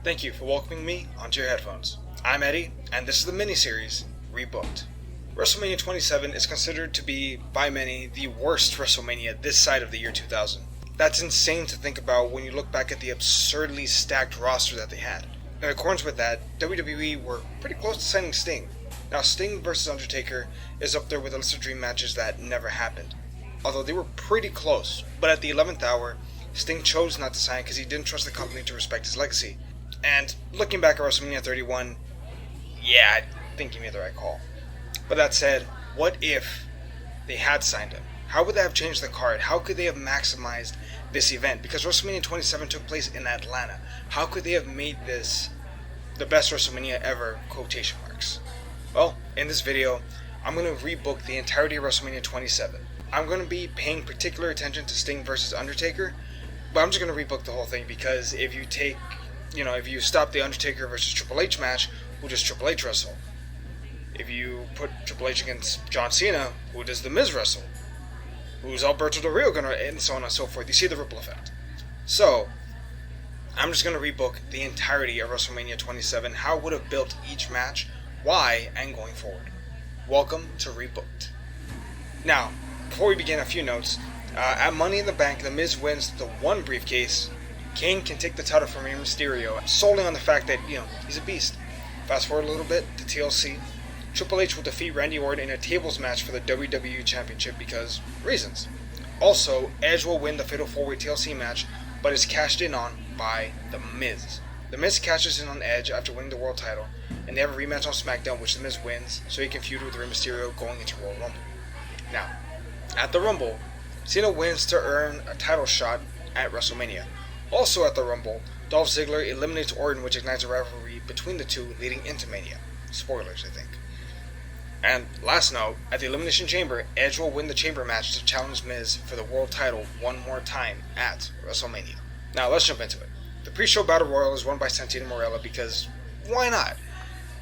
Thank you for welcoming me onto your headphones. I'm Eddie, and this is the miniseries, ReBooked. WrestleMania 27 is considered to be, by many, the worst WrestleMania this side of the year 2000. That's insane to think about when you look back at the absurdly stacked roster that they had. In accordance with that, WWE were pretty close to signing Sting. Now, Sting vs. Undertaker is up there with a list of dream matches that never happened. Although they were pretty close, but at the 11th hour, Sting chose not to sign because he didn't trust the company to respect his legacy. And looking back at WrestleMania 31, yeah, I think he made the right call. But that said, what if they had signed him? How would that have changed the card? How could they have maximized this event? Because WrestleMania 27 took place in Atlanta. How could they have made this the best WrestleMania ever, quotation marks? Well, in this video, I'm going to rebook the entirety of WrestleMania 27. I'm going to be paying particular attention to Sting versus Undertaker, but I'm just going to rebook the whole thing because if you stop the Undertaker versus Triple H match, who does Triple H wrestle? If you put Triple H against John Cena, who does the Miz wrestle? Who's Alberto Del Rio gonna, and so on and so forth. You see the ripple effect. So, I'm just gonna rebook the entirety of WrestleMania 27, how it would have built each match, why, and going forward. Welcome to Rebooked. Now, before we begin, a few notes. At Money in the Bank, The Miz wins the one briefcase. Kane can take the title from Rey Mysterio solely on the fact that, he's a beast. Fast forward a little bit to TLC. Triple H will defeat Randy Orton in a tables match for the WWE Championship because reasons. Also, Edge will win the Fatal 4-Way TLC match, but is cashed in on by The Miz. The Miz cashes in on Edge after winning the world title, and they have a rematch on SmackDown which The Miz wins, so he can feud with Rey Mysterio going into Royal Rumble. Now, at the Rumble, Cena wins to earn a title shot at WrestleMania. Also at the Rumble, Dolph Ziggler eliminates Orton, which ignites a rivalry between the two leading into Mania. Spoilers, I think. And last note, at the Elimination Chamber, Edge will win the Chamber match to challenge Miz for the world title one more time at WrestleMania. Now let's jump into it. The pre-show Battle Royal is won by Santino Marella because why not?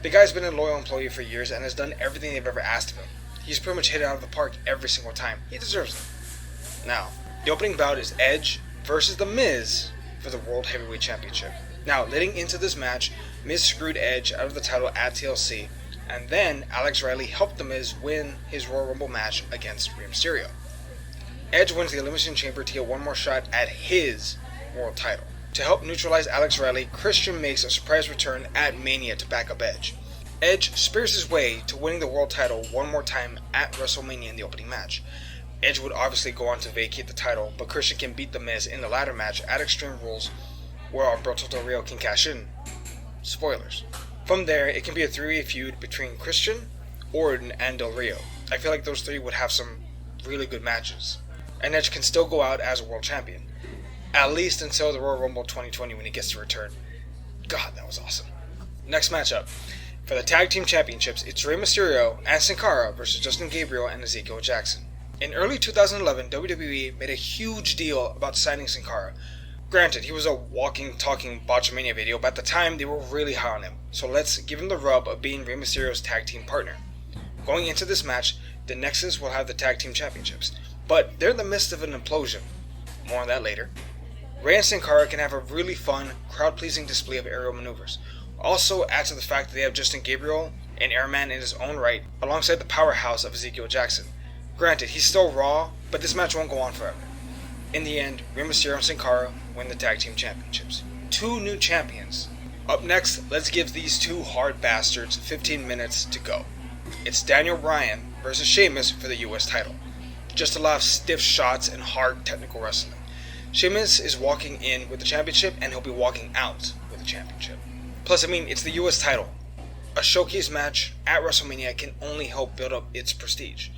The guy's been a loyal employee for years and has done everything they've ever asked of him. He's pretty much hit it out of the park every single time. He deserves it. Now, the opening bout is Edge versus The Miz for the World Heavyweight Championship. Now, leading into this match, Miz screwed Edge out of the title at TLC, and then Alex Riley helped The Miz win his Royal Rumble match against Rey Mysterio. Edge wins the Elimination Chamber to get one more shot at his world title. To help neutralize Alex Riley, Christian makes a surprise return at Mania to back up Edge. Edge spears his way to winning the world title one more time at WrestleMania in the opening match. Edge would obviously go on to vacate the title, but Christian can beat The Miz in the ladder match at Extreme Rules, where Alberto Del Rio can cash in. Spoilers. From there, it can be a three-way feud between Christian, Orton, and Del Rio. I feel like those three would have some really good matches. And Edge can still go out as a world champion. At least until the Royal Rumble 2020 when he gets to return. God, that was awesome. Next matchup. For the Tag Team Championships, it's Rey Mysterio and Sin Cara versus Justin Gabriel and Ezekel Jackson. In early 2011, WWE made a huge deal about signing Sin Cara. Granted, he was a walking, talking Botchamania video, but at the time, they were really high on him. So let's give him the rub of being Rey Mysterio's tag team partner. Going into this match, the Nexus will have the Tag Team Championships, but they're in the midst of an implosion. More on that later. Rey and Sin Cara can have a really fun, crowd-pleasing display of aerial maneuvers. Also add to the fact that they have Justin Gabriel, an airman in his own right, alongside the powerhouse of Ezekel Jackson. Granted, he's still raw, but this match won't go on forever. In the end, Rey Mysterio and Sin Cara win the Tag Team Championships. Two new champions. Up next, let's give these two hard bastards 15 minutes to go. It's Daniel Bryan versus Shamus for the US title. Just a lot of stiff shots and hard technical wrestling. Shamus is walking in with the championship and he'll be walking out with the championship. Plus, it's the US title. A showcase match at WrestleMania can only help build up its prestige.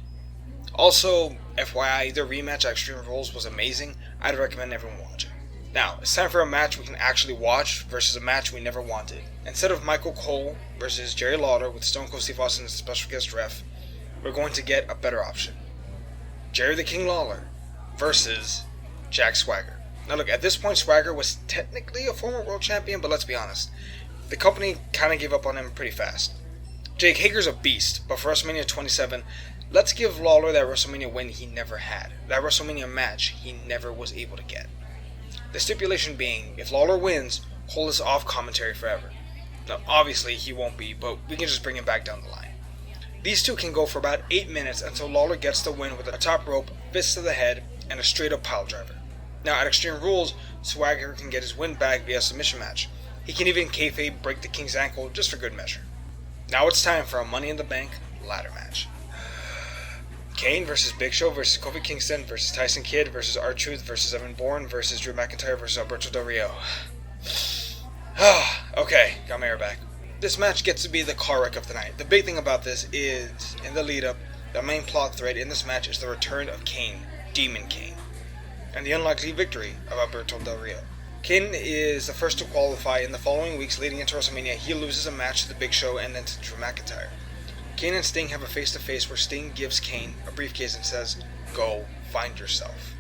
Also, FYI, their rematch at Extreme Rules was amazing. I'd recommend everyone watch it. Now, it's time for a match we can actually watch versus a match we never wanted. Instead of Michael Cole versus Jerry Lawler with Stone Cold Steve Austin as a special guest ref, we're going to get a better option. Jerry the King Lawler versus Jack Swagger. Now look, at this point Swagger was technically a former world champion, but let's be honest. The company kind of gave up on him pretty fast. Jake Hager's a beast, but for WrestleMania 27, let's give Lawler that WrestleMania win he never had. That WrestleMania match he never was able to get. The stipulation being, if Lawler wins, hold us off commentary forever. Now, obviously, he won't be, but we can just bring him back down the line. These two can go for about 8 minutes until Lawler gets the win with a top rope, fist to the head, and a straight up pile driver. Now, at Extreme Rules, Swagger can get his win back via submission match. He can even kayfabe break the King's ankle just for good measure. Now it's time for a Money in the Bank ladder match. Kane versus Big Show versus Kofi Kingston versus Tyson Kidd versus R-Truth versus Evan Bourne versus Drew McIntyre versus Alberto Del Rio. Okay, got my air back. This match gets to be the car wreck of the night. The big thing about this is, in the lead up, the main plot thread in this match is the return of Kane, Demon Kane, and the unlikely victory of Alberto Del Rio. Kane is the first to qualify. In the following weeks leading into WrestleMania, he loses a match to the Big Show and then to Drew McIntyre. Kane and Sting have a face-to-face where Sting gives Kane a briefcase and says, "Go find yourself."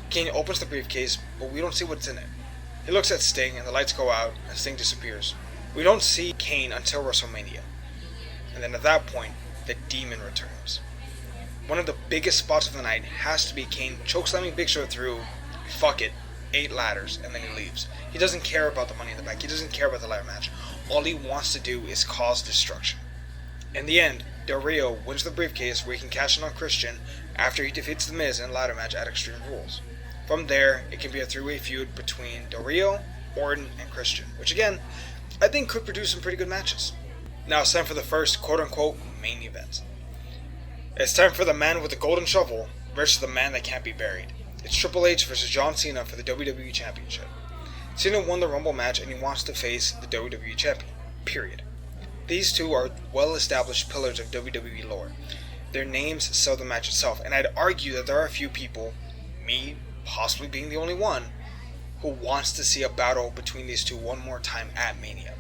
Kane opens the briefcase, but we don't see what's in it. He looks at Sting and the lights go out and Sting disappears. We don't see Kane until WrestleMania. And then at that point, the Demon returns. One of the biggest spots of the night has to be Kane chokeslamming Big Show through, 8 ladders, and then he leaves. He doesn't care about the Money in the Bank. He doesn't care about the ladder match. All he wants to do is cause destruction. In the end, Del Rio wins the briefcase where he can cash in on Christian after he defeats The Miz in a ladder match at Extreme Rules. From there, it can be a three-way feud between Del Rio, Orton, and Christian, which again, I think could produce some pretty good matches. Now it's time for the first quote-unquote main event. It's time for the man with the golden shovel versus the man that can't be buried. It's Triple H versus John Cena for the WWE Championship. Cena won the Rumble match and he wants to face the WWE Champion. Period. These two are well-established pillars of WWE lore. Their names sell the match itself, and I'd argue that there are a few people, me possibly being the only one, who wants to see a battle between these two one more time at Mania.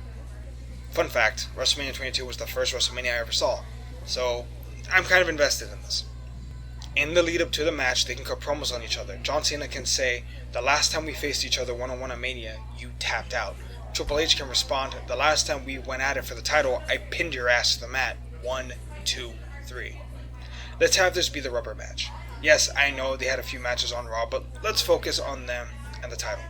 Fun fact, WrestleMania 22 was the first WrestleMania I ever saw, so I'm kind of invested in this. In the lead up to the match, they can cut promos on each other. John Cena can say, "The last time we faced each other one-on-one at Mania, you tapped out." Triple H can respond, "The last time we went at it for the title, I pinned your ass to the mat. 1, 2, 3. Let's have this be the rubber match. Yes, I know they had a few matches on Raw, but let's focus on them and the title.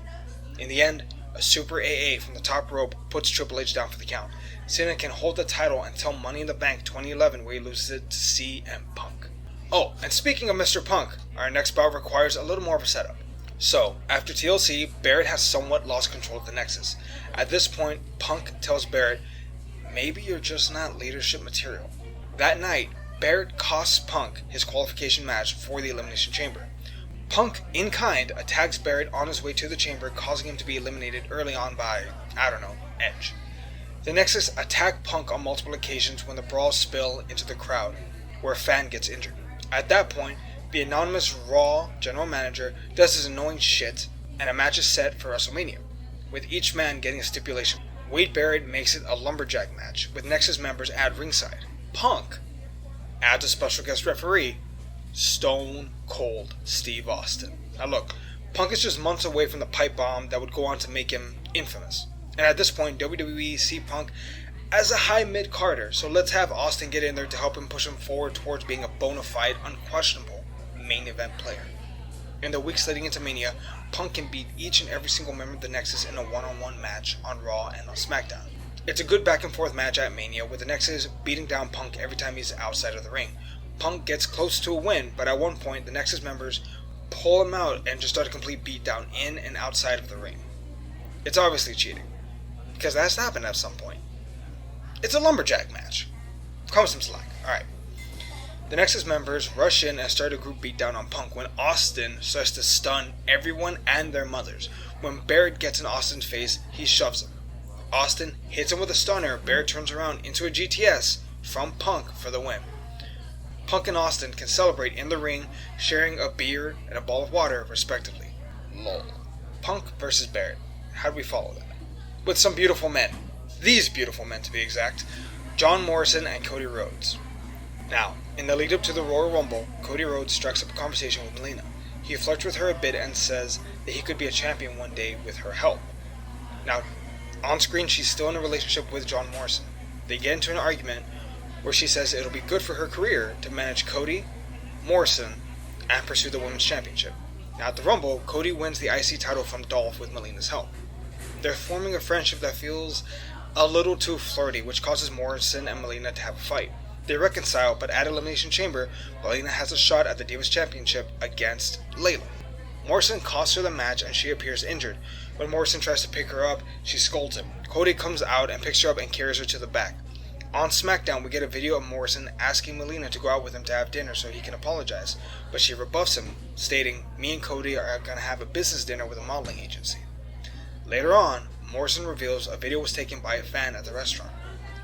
In the end, a super AA from the top rope puts Triple H down for the count. Cena can hold the title until Money in the Bank 2011 where he loses it to CM Punk. Oh, and speaking of Mr. Punk, our next bout requires a little more of a setup. So, after TLC, Barrett has somewhat lost control of the Nexus. At this point, Punk tells Barrett, "Maybe you're just not leadership material." That night, Barrett costs Punk his qualification match for the Elimination Chamber. Punk, in kind, attacks Barrett on his way to the chamber, causing him to be eliminated early on by, Edge. The Nexus attack Punk on multiple occasions when the brawls spill into the crowd, where a fan gets injured. At that point, the anonymous Raw general manager does his annoying shit, and a match is set for WrestleMania, with each man getting a stipulation. Wade Barrett makes it a lumberjack match, with Nexus members at ringside. Punk adds a special guest referee, Stone Cold Steve Austin. Now look, Punk is just months away from the pipe bomb that would go on to make him infamous. And at this point, WWE see Punk as a high mid-carder, so let's have Austin get in there to help him push him forward towards being a bona fide, unquestionable main event player. In the weeks leading into Mania, Punk can beat each and every single member of the Nexus in a one-on-one match on Raw and on SmackDown. It's a good back and forth match at Mania, with the Nexus beating down Punk every time he's outside of the ring. Punk gets close to a win, but at one point the Nexus members pull him out and just start a complete beatdown in and outside of the ring. It's obviously cheating, because that has to happen at some point. It's a lumberjack match. Come some slack. Alright. The Nexus members rush in and start a group beatdown on Punk when Austin starts to stun everyone and their mothers. When Barrett gets in Austin's face, he shoves him. Austin hits him with a stunner. Barrett turns around into a GTS from Punk for the win. Punk and Austin can celebrate in the ring, sharing a beer and a ball of water, respectively. Lol. Punk versus Barrett. How do we follow that? With some beautiful men. These beautiful men, to be exact. John Morrison and Cody Rhodes. Now, in the lead up to the Royal Rumble, Cody Rhodes strikes up a conversation with Melina. He flirts with her a bit and says that he could be a champion one day with her help. Now, on screen, she's still in a relationship with John Morrison. They get into an argument where she says it'll be good for her career to manage Cody, Morrison, and pursue the Women's Championship. Now, at the Rumble, Cody wins the IC title from Dolph with Melina's help. They're forming a friendship that feels a little too flirty, which causes Morrison and Melina to have a fight. They reconcile, but at Elimination Chamber, Melina has a shot at the Divas Championship against Layla. Morrison costs her the match and she appears injured. When Morrison tries to pick her up, she scolds him. Cody comes out and picks her up and carries her to the back. On SmackDown, we get a video of Morrison asking Melina to go out with him to have dinner so he can apologize, but she rebuffs him, stating, "Me and Cody are going to have a business dinner with a modeling agency." Later on, Morrison reveals a video was taken by a fan at the restaurant.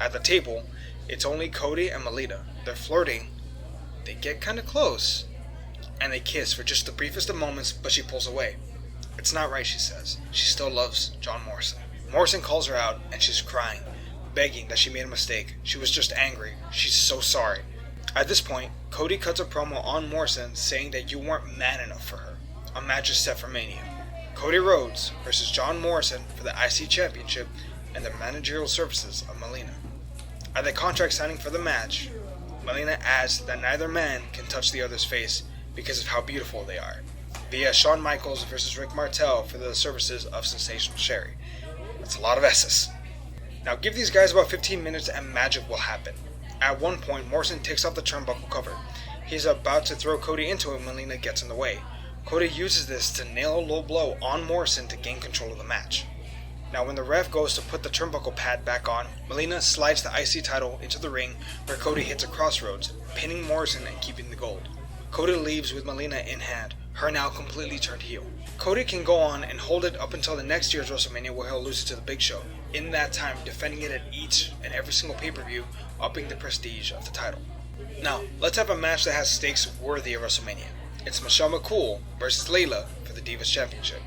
At the table, it's only Cody and Melina. They're flirting, they get kinda close, and they kiss for just the briefest of moments, but she pulls away. It's not right, she says. She still loves John Morrison. Morrison calls her out, and she's crying, begging that she made a mistake. She was just angry. She's so sorry. At this point, Cody cuts a promo on Morrison saying that you weren't man enough for her. A match is set for Mania. Cody Rhodes versus John Morrison for the IC Championship and the managerial services of Melina. At the contract signing for the match, Melina adds that neither man can touch the other's face because of how beautiful they are, via Shawn Michaels versus Rick Martel for the services of Sensational Sherry. That's a lot of S's. Now give these guys about 15 minutes and magic will happen. At one point, Morrison takes off the turnbuckle cover. He's about to throw Cody into it when Melina gets in the way. Cody uses this to nail a low blow on Morrison to gain control of the match. Now when the ref goes to put the turnbuckle pad back on, Melina slides the IC title into the ring where Cody hits a crossroads, pinning Morrison and keeping the gold. Cody leaves with Melina in hand, her now completely turned heel. Cody can go on and hold it up until the next year's WrestleMania where he'll lose it to the Big Show, in that time defending it at each and every single pay-per-view, upping the prestige of the title. Now, let's have a match that has stakes worthy of WrestleMania. It's Michelle McKool versus Layla for the Divas Championship.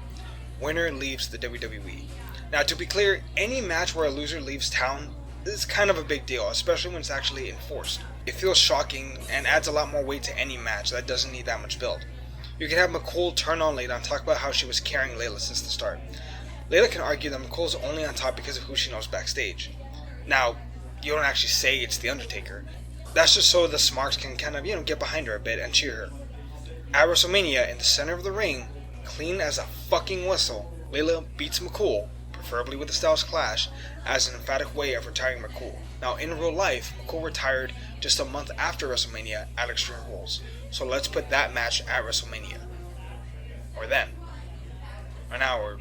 Winner leaves the WWE. Now, to be clear, any match where a loser leaves town is kind of a big deal, especially when it's actually enforced. It feels shocking and adds a lot more weight to any match that doesn't need that much build. You can have McCool turn on Layla and talk about how she was carrying Layla since the start. Layla can argue that McCool's only on top because of who she knows backstage. Now, you don't actually say it's the Undertaker. That's just so the smarks can kind of, get behind her a bit and cheer her. At WrestleMania, in the center of the ring, clean as a fucking whistle, Layla beats McCool, preferably with a Styles Clash, as an emphatic way of retiring McCool. Now, in real life, McCool retired just a month after WrestleMania at Extreme Rules. So let's put that match at WrestleMania. Or then. Or now, or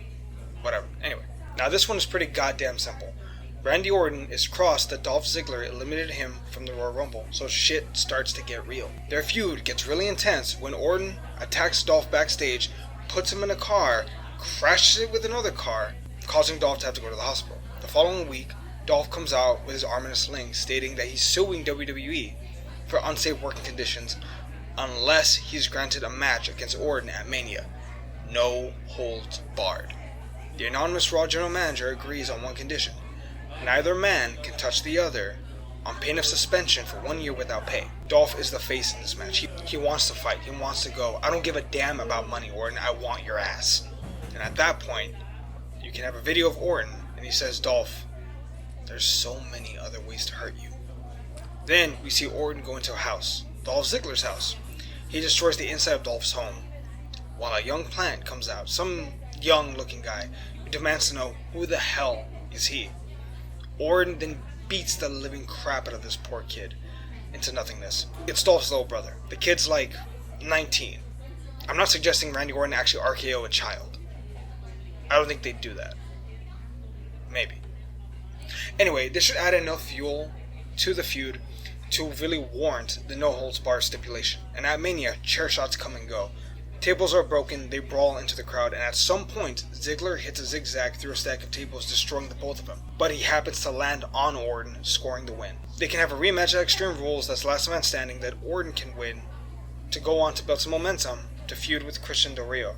whatever. Anyway. Now this one is pretty goddamn simple. Randy Orton is crossed that Dolph Ziggler eliminated him from the Royal Rumble, so shit starts to get real. Their feud gets really intense when Orton attacks Dolph backstage, puts him in a car, crashes it with another car, causing Dolph to have to go to the hospital. The following week, Dolph comes out with his arm in a sling, stating that he's suing WWE for unsafe working conditions unless he's granted a match against Orton at Mania. No holds barred. The anonymous Raw General Manager agrees on one condition. Neither man can touch the other on pain of suspension for 1 year without pay. Dolph is the face in this match. He wants to fight. He wants to go. I don't give a damn about money, Orton. I want your ass. And at that point, you can have a video of Orton, and he says, Dolph, there's so many other ways to hurt you. Then we see Orton go into a house, Dolph Ziggler's house. He destroys the inside of Dolph's home, while a young plant comes out, some young looking guy, who demands to know who the hell is he. Orton then beats the living crap out of this poor kid into nothingness. It's Dolph's little brother. The kid's like 19. I'm not suggesting Randy Orton actually RKO a child. I don't think they'd do that. Maybe. Anyway, this should add enough fuel to the feud to really warrant the no-holds-barred stipulation. And at Mania, chair shots come and go. Tables are broken, they brawl into the crowd, and at some point, Ziggler hits a zigzag through a stack of tables, destroying the both of them. But he happens to land on Orton, scoring the win. They can have a rematch at Extreme Rules that's last man standing that Orton can win to go on to build some momentum to feud with Christian Del Rio.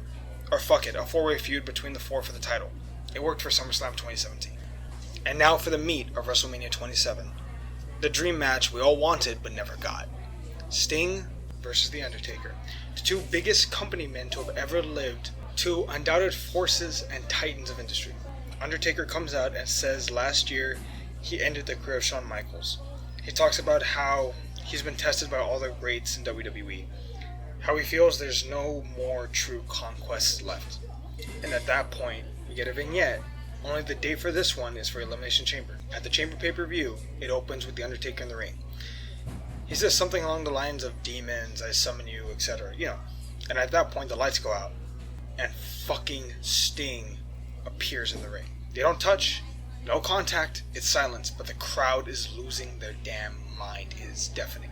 Or fuck it, a four-way feud between the four for the title. It worked for SummerSlam 2017. And now for the meat of WrestleMania 27. The dream match we all wanted but never got. Sting versus The Undertaker. The two biggest company men to have ever lived. Two undoubted forces and titans of industry. Undertaker comes out and says last year he ended the career of Shawn Michaels. He talks about how he's been tested by all the greats in WWE. How he feels there's no more true conquests left. And at that point, we get a vignette Only the date for this one is for Elimination Chamber. At the Chamber pay-per-view, it opens with The Undertaker in the ring. He says something along the lines of demons, I summon you, etc. And at that point the lights go out and fucking Sting appears in the ring. They don't touch, no contact, it's silence, but the crowd is losing their damn mind. It is deafening.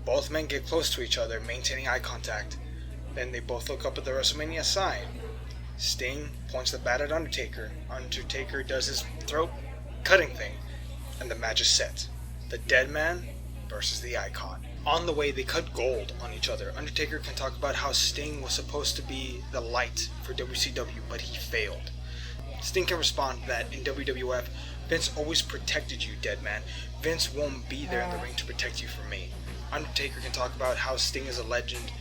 Both men get close to each other, maintaining eye contact. Then they both look up at the WrestleMania sign. Sting points the bat at Undertaker. Undertaker does his throat cutting thing, and the match is set. The dead man versus the icon. On the way, they cut gold on each other. Undertaker can talk about how Sting was supposed to be the light for WCW, but he failed. Sting can respond that in WWF, Vince always protected you, dead man. Vince won't be there in the ring to protect you from me. Undertaker can talk about how Sting is a legend,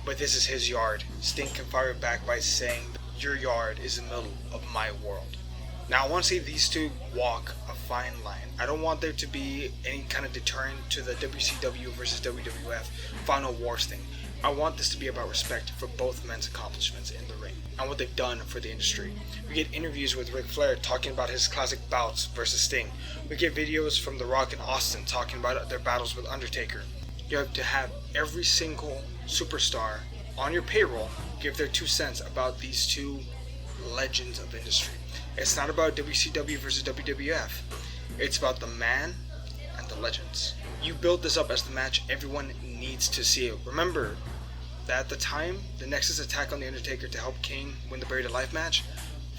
but this is his yard. Sting can fire back by saying, your yard is in the middle of my world. Now I want to see these two walk a fine line. I don't want there to be any kind of deterrent to the WCW versus WWF Final Wars thing. I want this to be about respect for both men's accomplishments in the ring and what they've done for the industry. We get interviews with Ric Flair talking about his classic bouts versus Sting. We get videos from The Rock and Austin talking about their battles with Undertaker. You have to have every single superstar on your payroll give their 2 cents about these two legends of industry. It's not about WCW versus WWF. It's about the man and the legends. You build this up as the match everyone needs to see it. Remember that at the time, the Nexus attack on The Undertaker to help Kane win the Buried Alive match?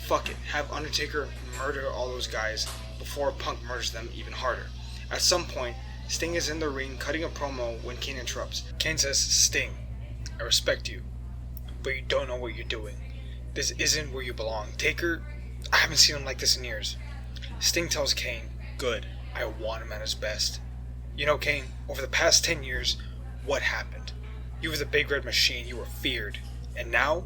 Fuck it. Have Undertaker murder all those guys before Punk murders them even harder. At some point, Sting is in the ring cutting a promo when Kane interrupts. Kane says, Sting, I respect you, but you don't know what you're doing. This isn't where you belong. Taker, I haven't seen him like this in years. Sting tells Kane, good, I want him at his best. You know, Kane, over the past 10 years, what happened? You were the big red machine, you were feared, and now,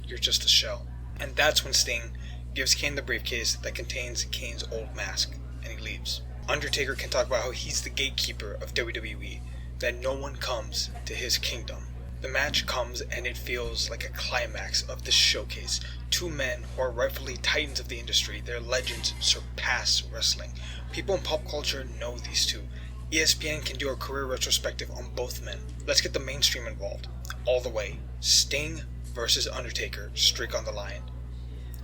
you're just a shell. And that's when Sting gives Kane the briefcase that contains Kane's old mask, and he leaves. Undertaker can talk about how he's the gatekeeper of WWE, that no one comes to his kingdom. The match comes and it feels like a climax of this showcase. Two men who are rightfully titans of the industry, their legends surpass wrestling. People in pop culture know these two. ESPN can do a career retrospective on both men. Let's get the mainstream involved. All the way. Sting versus Undertaker, streak on the line.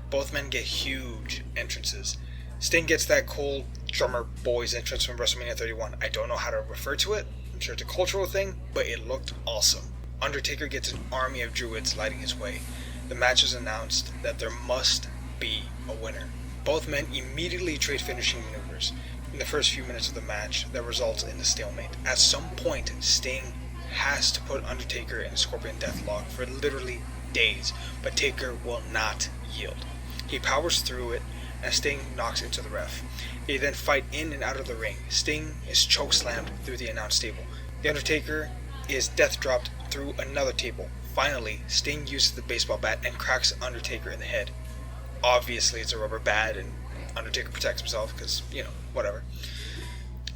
Both men get huge entrances. Sting gets that cool drummer boys entrance from WrestleMania 31. I don't know how to refer to it. I'm sure it's a cultural thing, but it looked awesome. Undertaker gets an army of druids lighting his way. The match is announced that there must be a winner. Both men immediately trade finishing maneuvers in the first few minutes of the match that results in a stalemate. At some point, Sting has to put Undertaker in a Scorpion Deathlock for literally days, but Taker will not yield. He powers through it as Sting knocks into the ref. They then fight in and out of the ring. Sting is chokeslammed through the announce table. The Undertaker is death dropped through another table. Finally, Sting uses the baseball bat and cracks Undertaker in the head. Obviously, it's a rubber bat and Undertaker protects himself because, whatever.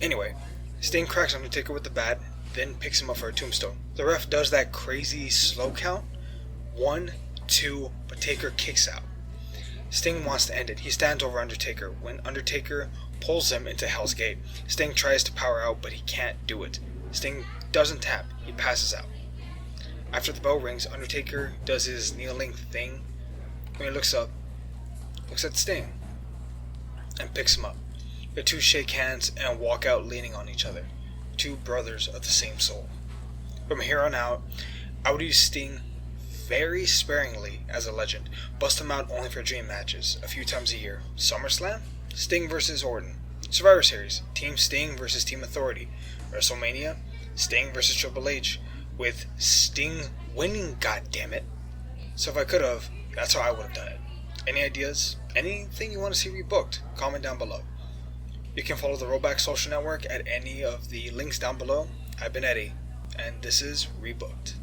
Anyway, Sting cracks Undertaker with the bat, then picks him up for a tombstone. The ref does that crazy slow count. 1, 2, but Taker kicks out. Sting wants to end it. He stands over Undertaker when Undertaker pulls him into Hell's Gate. Sting tries to power out, but he can't do it. Sting doesn't tap. He passes out. After the bell rings, Undertaker does his kneeling thing. When he looks up, looks at Sting, and picks him up. The two shake hands and walk out leaning on each other. Two brothers of the same soul. From here on out, I would use Sting very sparingly as a legend. Bust him out only for dream matches, a few times a year. SummerSlam, Sting versus Orton. Survivor Series, Team Sting versus Team Authority. WrestleMania, Sting versus Triple H, with Sting winning, goddammit. So if I could have, that's how I would have done it. Any ideas? Anything you want to see rebooked? Comment down below. You can follow the Rollback Social Network at any of the links down below. I've been Eddie, and this is ReBooked.